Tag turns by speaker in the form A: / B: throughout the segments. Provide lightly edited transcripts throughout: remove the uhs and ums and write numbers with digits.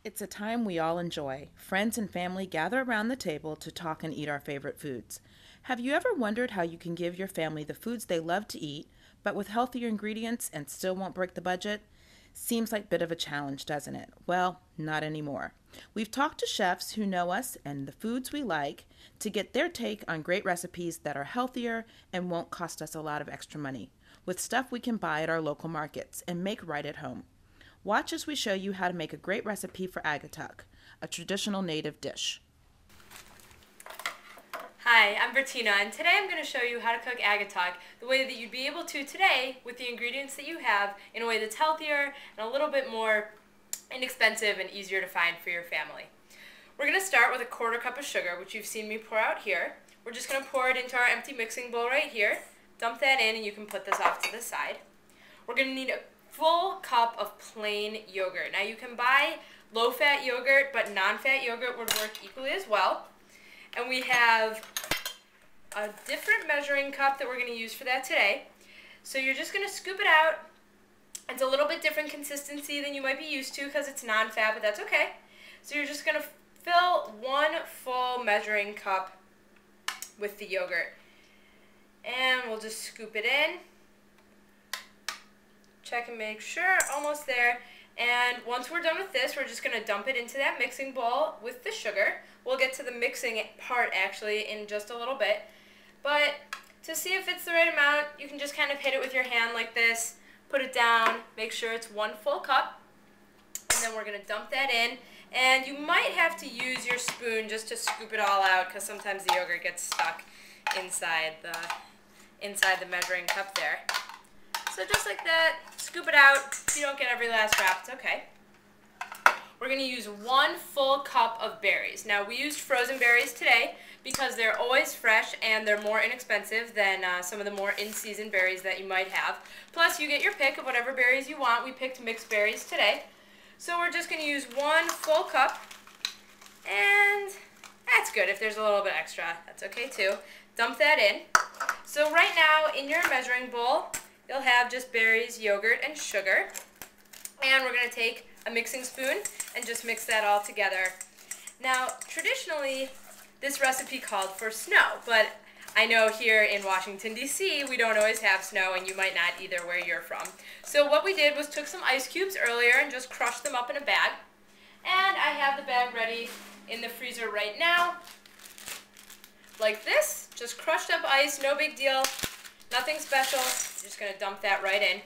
A: It's a time we all enjoy. Friends and family gather around the table to talk and eat our favorite foods. Have you ever wondered how you can give your family the foods they love to eat, but with healthier ingredients and still won't break the budget? Seems like a bit of a challenge, doesn't it? Well, not anymore. We've talked to chefs who know us and the foods we like to get their take on great recipes that are healthier and won't cost us a lot of extra money, with stuff we can buy at our local markets and make right at home. Watch as we show you how to make a great recipe for Agutuk, a traditional native dish.
B: Hi, I'm Bertina, and today I'm going to show you how to cook Agutuk the way that you'd be able to today with the ingredients that you have in a way that's healthier and a little bit more inexpensive and easier to find for your family. We're going to start with a 1/4 cup of sugar, which you've seen me pour out here. We're just going to pour it into our empty mixing bowl right here. Dump that in, and you can put this off to the side. We're going to need a full cup of plain yogurt. Now you can buy low-fat yogurt, but non-fat yogurt would work equally as well. And we have a different measuring cup that we're going to use for that today. So you're just going to scoop it out. It's a little bit different consistency than you might be used to because it's non-fat, but that's okay. So you're just going to fill 1 full measuring cup with the yogurt. And we'll just scoop it in. Check and make sure, almost there. And once we're done with this, we're just going to dump it into that mixing bowl with the sugar. We'll get to the mixing part actually in just a little bit. But to see if it's the right amount, you can just kind of hit it with your hand like this, put it down, make sure it's 1 full cup, and then we're going to dump that in. And you might have to use your spoon just to scoop it all out because sometimes the yogurt gets stuck inside the measuring cup there. So just like that, scoop it out. If you don't get every last drop, it's okay. We're going to use 1 full cup of berries. Now we used frozen berries today because they're always fresh and they're more inexpensive than some of the more in-season berries that you might have. Plus you get your pick of whatever berries you want. We picked mixed berries today. So we're just going to use 1 full cup, and that's good. If there's a little bit extra, that's okay too. Dump that in. So right now in your measuring bowl, you'll have just berries, yogurt, and sugar. And we're going to take a mixing spoon and just mix that all together. Now, traditionally, this recipe called for snow, but I know here in Washington, D.C., we don't always have snow, and you might not either where you're from. So what we did was took some ice cubes earlier and just crushed them up in a bag. And I have the bag ready in the freezer right now, like this. Just crushed up ice, no big deal. Nothing special, just going to dump that right in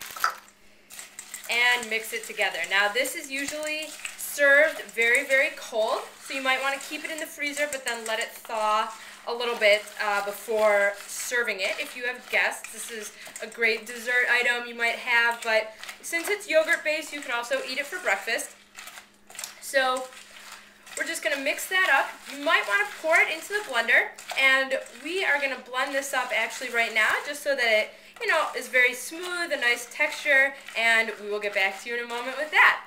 B: and mix it together. Now this is usually served very, very cold, so you might want to keep it in the freezer but then let it thaw a little bit before serving it. If you have guests, this is a great dessert item you might have, but since it's yogurt based, you can also eat it for breakfast. So we're just going to mix that up. You might want to pour it into the blender, and we are going to blend this up actually right now just so that it, is very smooth, a nice texture, and we will get back to you in a moment with that.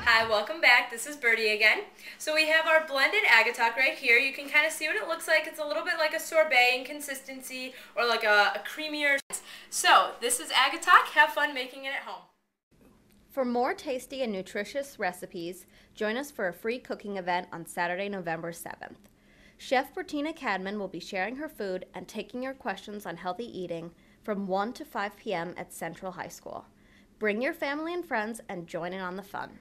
B: Hi, welcome back. This is Birdie again. So we have our blended Agutuk right here. You can kind of see what it looks like. It's a little bit like a sorbet in consistency, or like a creamier. So this is Agutuk. Have fun making it at home.
C: For more tasty and nutritious recipes, join us for a free cooking event on Saturday, November 7th. Chef Bertina Cadman will be sharing her food and taking your questions on healthy eating from 1 to 5 p.m. at Central High School. Bring your family and friends and join in on the fun.